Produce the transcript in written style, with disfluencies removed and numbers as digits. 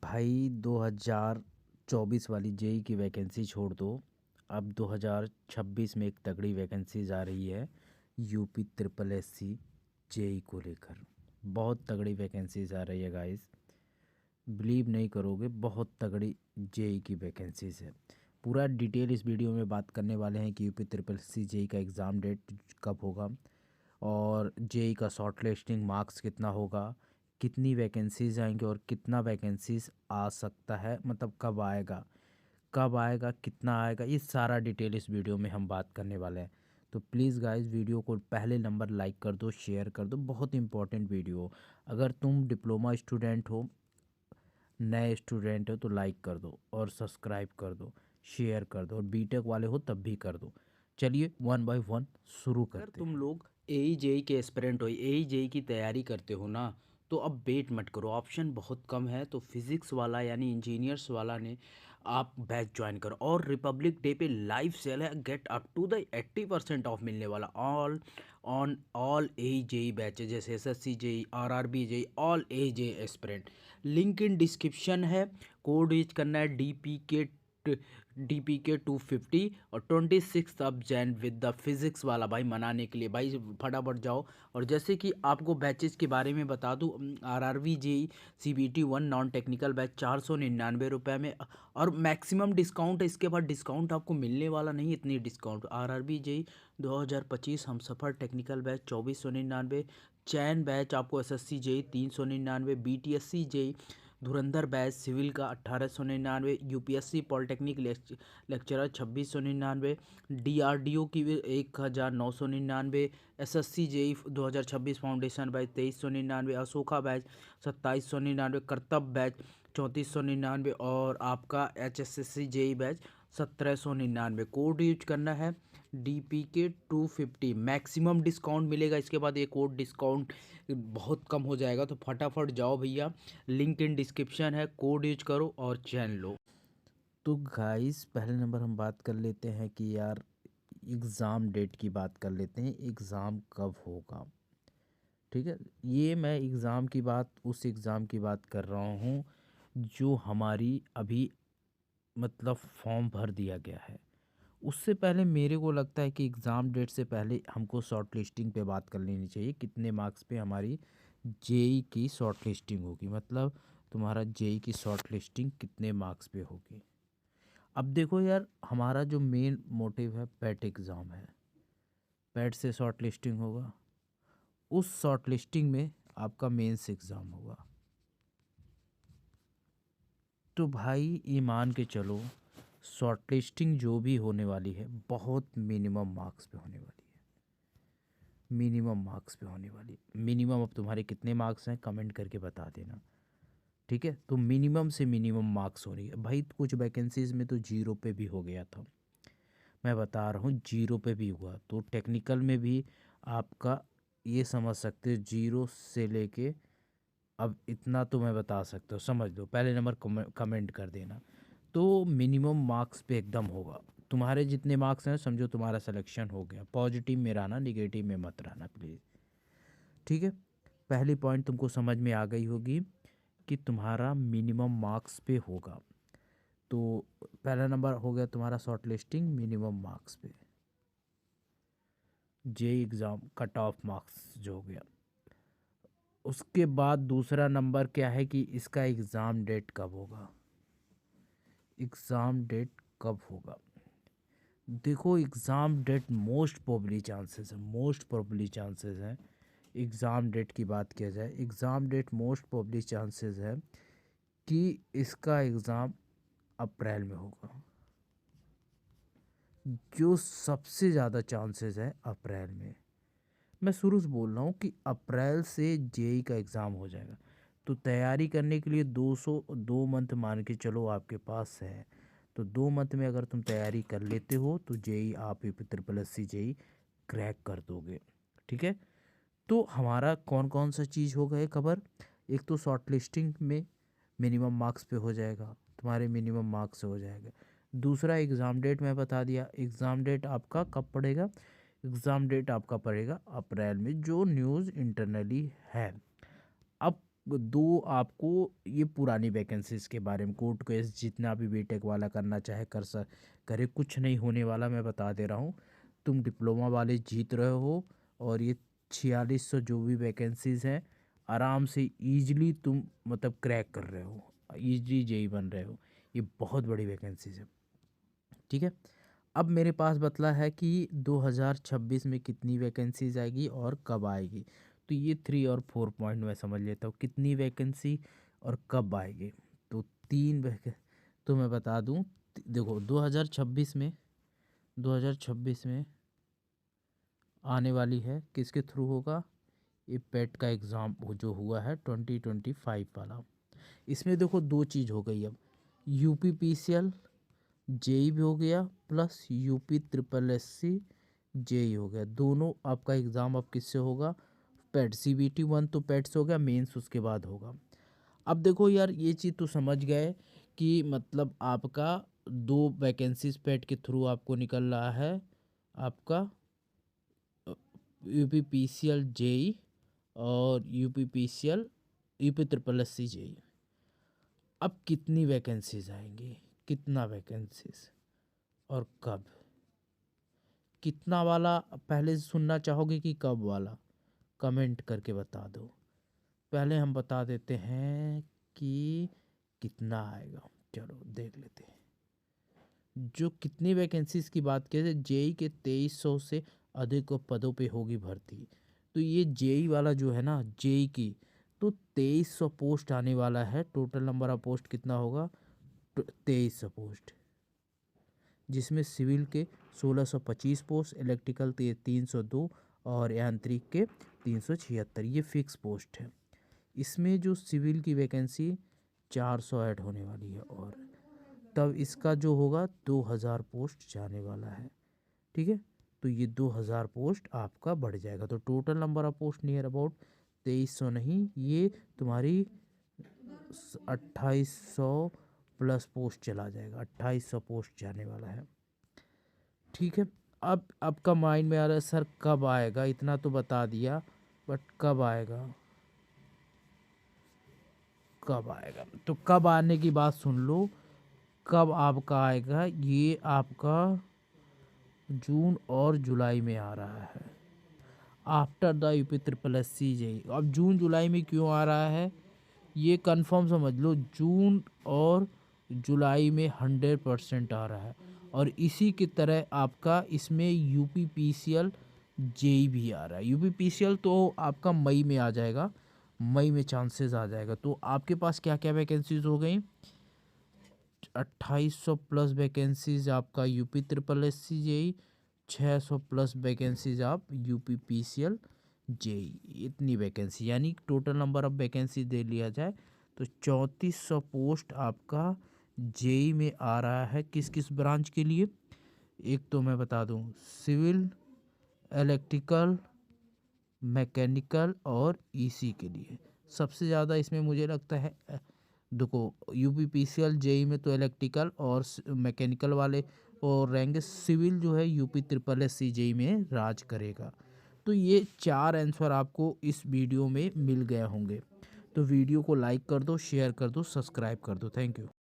भाई 2024 वाली जेई की वैकेंसी छोड़ दो। अब 2026 में एक तगड़ी वैकेंसीज आ रही है यूपी ट्रिपल एससी जेई को लेकर। बहुत तगड़ी वैकेंसीज आ रही है गाइस, बिलीव नहीं करोगे, बहुत तगड़ी जेई की वैकेंसीज है। पूरा डिटेल इस वीडियो में बात करने वाले हैं कि यूपी ट्रिपल एससी जेई का एग्ज़ाम डेट कब होगा और जेई का शॉर्ट लिस्टिंग मार्क्स कितना होगा, कितनी वैकेंसीज आएंगे और कितना वैकेंसीज आ सकता है, मतलब कब आएगा कितना आएगा, ये सारा डिटेल इस वीडियो में हम बात करने वाले हैं। तो प्लीज़ गाइस वीडियो को पहले नंबर लाइक कर दो, शेयर कर दो, बहुत इंपॉर्टेंट वीडियो हो। अगर तुम डिप्लोमा स्टूडेंट हो, नए स्टूडेंट हो तो लाइक कर दो और सब्सक्राइब कर दो, शेयर कर दो, और बीटेक वाले हो तब भी कर दो। चलिए वन बाय वन शुरू अगर करते तुम हैं। लोग एई जेई के एस्पिरेंट हो, एई जेई की तैयारी करते हो ना, तो अब वेट मत करो। ऑप्शन बहुत कम है, तो फिजिक्स वाला यानी इंजीनियर्स वाला ने आप बैच ज्वाइन करो। और रिपब्लिक डे पे लाइव सेल है, get up to the 80% off मिलने वाला all on all AE JE batches, जैसे SSC JE, RRB JE, all AE JE aspirant. Link in description है। कोड यूज करना है DPK 250 और 26 विद द फिजिक्स वाला भाई मनाने के लिए भाई फटाफट जाओ। और जैसे कि आपको बैचेस के बारे में बता दूं, RRV JE CBT 1 non technical batch 499 रुपये में, और मैक्सिमम डिस्काउंट है। इसके बाद डिस्काउंट आपको मिलने वाला नहीं, इतनी डिस्काउंट। RRB जेई 2025 हम सफ़र टेक्निकल बैच 2499, चैन बैच आपको SSC जेई 399, BTSC जेई धुरंधर बैच सिविल का 1899, UPSC पॉलिटेक्निक लेक्चरर 2699, DRDO की 1999, SSC JE 2026 foundation batch 2399, Ashoka batch 2799, Kartavya batch 3499, और आपका HSSC JE batch 1799। Code use करना है DPK 250, मैक्सिमम डिस्काउंट मिलेगा। इसके बाद एक कोड डिस्काउंट बहुत कम हो जाएगा, तो फटाफट जाओ भैया, लिंक इन डिस्क्रिप्शन है, कोड यूज करो और चैन लो। तो गाइस पहले नंबर हम बात कर लेते हैं कि यार एग्ज़ाम डेट की बात कर लेते हैं, एग्ज़ाम कब होगा। ठीक है, ये मैं एग्ज़ाम की बात उस एग्ज़ाम की बात कर रहा हूँ जो हमारी अभी मतलब फॉर्म भर दिया गया है। उससे पहले मेरे को लगता है कि एग्ज़ाम डेट से पहले हमको शॉर्ट लिस्टिंग पे बात कर लेनी चाहिए, कितने मार्क्स पे हमारी जेई की शॉर्ट लिस्टिंग होगी, मतलब तुम्हारा जेई की शॉर्ट लिस्टिंग कितने मार्क्स पे होगी। अब देखो यार, हमारा जो मेन मोटिव है पैट एग्ज़ाम है, पैट से शॉर्ट लिस्टिंग होगा, उस शॉर्ट लिस्टिंग में आपका मेंस एग्ज़ाम होगा। तो भाई ये मान के चलो, शॉर्ट लिस्टिंग जो भी होने वाली है बहुत मिनिमम मार्क्स पे होने वाली है, मिनिमम मार्क्स पे होने वाली है। मिनिमम अब तुम्हारे कितने मार्क्स हैं कमेंट करके बता देना, ठीक है। तो मिनिमम से मिनिमम मार्क्स हो रही है भाई। कुछ वैकेंसीज़ में तो जीरो पे भी हो गया था, मैं बता रहा हूँ जीरो पे भी हुआ। तो टेक्निकल में भी आपका ये समझ सकते हो, जीरो से लेके अब इतना तो मैं बता सकता हूँ, समझ लो। पहले नंबर कमेंट कर देना। तो मिनिमम मार्क्स पे एकदम होगा। तुम्हारे जितने मार्क्स हैं समझो तुम्हारा सिलेक्शन हो गया। पॉजिटिव में रहना, निगेटिव में मत रहना प्लीज़, ठीक है। पहली पॉइंट तुमको समझ में आ गई होगी कि तुम्हारा मिनिमम मार्क्स पे होगा। तो पहला नंबर हो गया तुम्हारा शॉर्ट लिस्टिंग मिनिमम मार्क्स पे, JE exam cut off marks जो हो गया। उसके बाद दूसरा नंबर क्या है कि इसका एग्ज़ाम डेट कब होगा। एग्ज़ाम डेट कब होगा, देखो exam date most probably chances है। एग्ज़ाम डेट की बात किया जाए, exam date most probably chances है कि इसका एग्ज़ाम अप्रैल में होगा। जो सबसे ज़्यादा चांसेस है अप्रैल में। मैं शुरू से बोल रहा हूँ कि अप्रैल से जेई का एग्ज़ाम हो जाएगा। तो तैयारी करने के लिए 2 मंथ मान के चलो आपके पास है। तो 2 मंथ में अगर तुम तैयारी कर लेते हो तो जेई आप triple S C JE crack कर दोगे, ठीक है। तो हमारा कौन कौन सा चीज़ होगा ये खबर। एक तो शॉर्ट लिस्टिंग में मिनिमम मार्क्स पे हो जाएगा, तुम्हारे मिनिमम मार्क्स से हो जाएगा। दूसरा एग्ज़ाम डेट मैं बता दिया, एग्ज़ाम डेट आपका कब पड़ेगा, एग्ज़ाम डेट आपका पड़ेगा अप्रैल में, जो न्यूज़ इंटरनली है। अब दो आपको ये पुरानी वैकेंसीज़ के बारे में, कोर्ट केस जितना भी बीटेक वाला करना चाहे करे, कुछ नहीं होने वाला, मैं बता दे रहा हूँ। तुम डिप्लोमा वाले जीत रहे हो, और ये 4600 जो भी वैकेंसीज़ हैं आराम से ईजिली तुम मतलब क्रैक कर रहे हो, ईजी जेई बन रहे हो। ये बहुत बड़ी वैकेंसीज़ है, ठीक है। अब मेरे पास बतला है कि 2026 में कितनी वैकेंसीज आएगी और कब आएगी। तो ये 3 और 4 पॉइंट मैं समझ लेता हूँ, कितनी वैकेंसी और कब आएगी। तो 3 वैके तो मैं बता दूँ, देखो 2026 में आने वाली है, किसके थ्रू होगा, ये पेट का एग्ज़ाम जो हुआ है 2025 वाला। इसमें देखो 2 चीज़ हो गई अब, यूपी पीसीएल जेई भी हो गया, plus UP triple SC JE हो गया। दोनों आपका एग्ज़ाम अब किससे होगा, पेट सीबीटी 1 तो पेट से हो गया, मेंस उसके बाद होगा। अब देखो यार, ये चीज़ तो समझ गए कि मतलब आपका 2 वैकेंसीज पेट के थ्रू आपको निकल रहा है, आपका यूपी पीसीएल जेई और यूपी ट्रिपल एससी जेई। अब कितनी वैकेंसीज आएंगी, कितना वैकेंसीज और कब, कितना वाला पहले सुनना चाहोगे कि कब वाला, कमेंट करके बता दो। पहले हम बता देते हैं कि कितना आएगा, चलो देख लेते हैं। जो कितनी वैकेंसीज की बात करें, जेई के 2300 से अधिक पदों पे होगी भर्ती। तो ये जेई वाला जो है ना, जेई की तो 2300 पोस्ट आने वाला है। टोटल नंबर ऑफ पोस्ट कितना होगा, 2300 पोस्ट, जिसमें सिविल के 1625 पोस्ट, इलेक्ट्रिकल के 302 और यांत्रिक के 376, ये फिक्स पोस्ट है। इसमें जो सिविल की वैकेंसी 400 ऐड होने वाली है, और तब इसका जो होगा 2000 पोस्ट जाने वाला है, ठीक है। तो ये 2000 पोस्ट आपका बढ़ जाएगा, तो total number of post near about 2300 नहीं, ये तुम्हारी 2800 प्लस पोस्ट चला जाएगा, 2800 पोस्ट जाने वाला है, ठीक है। अब आपका माइंड में आ रहा है सर कब आएगा, इतना तो बता दिया, बट कब आएगा, कब आएगा, तो कब आने की बात सुन लो। कब आपका आएगा, ये आपका जून और जुलाई में आ रहा है, after the UP triple S C JE. अब जून जुलाई में क्यों आ रहा है, ये कंफर्म समझ लो, जून और जुलाई में 100% आ रहा है। और इसी की तरह आपका इसमें यूपी पीसीएल जेई भी आ रहा है। यूपी पीसीएल तो आपका मई में आ जाएगा, मई में चांसेस आ जाएगा। तो आपके पास क्या क्या वैकेंसीज हो गई, 2800 प्लस वैकेंसीज आपका UP triple S C JE, 600 plus vacancies आप यूपी पीसीएल जेई, इतनी वैकेंसी, यानी टोटल नंबर ऑफ वैकेंसी दे लिया जाए तो 3400 पोस्ट आपका जेई में आ रहा है। किस किस ब्रांच के लिए, एक तो मैं बता दूं, सिविल, इलेक्ट्रिकल, मैकेनिकल और ईसी के लिए सबसे ज़्यादा इसमें मुझे लगता है। देखो यूपी पीसीएल जेई में तो इलेक्ट्रिकल और मैकेनिकल वाले और रहेंगे, सिविल जो है UP triple S C JE में राज करेगा। तो ये 4 आंसर आपको इस वीडियो में मिल गए होंगे। तो वीडियो को लाइक कर दो, शेयर कर दो, सब्सक्राइब कर दो। Thank you.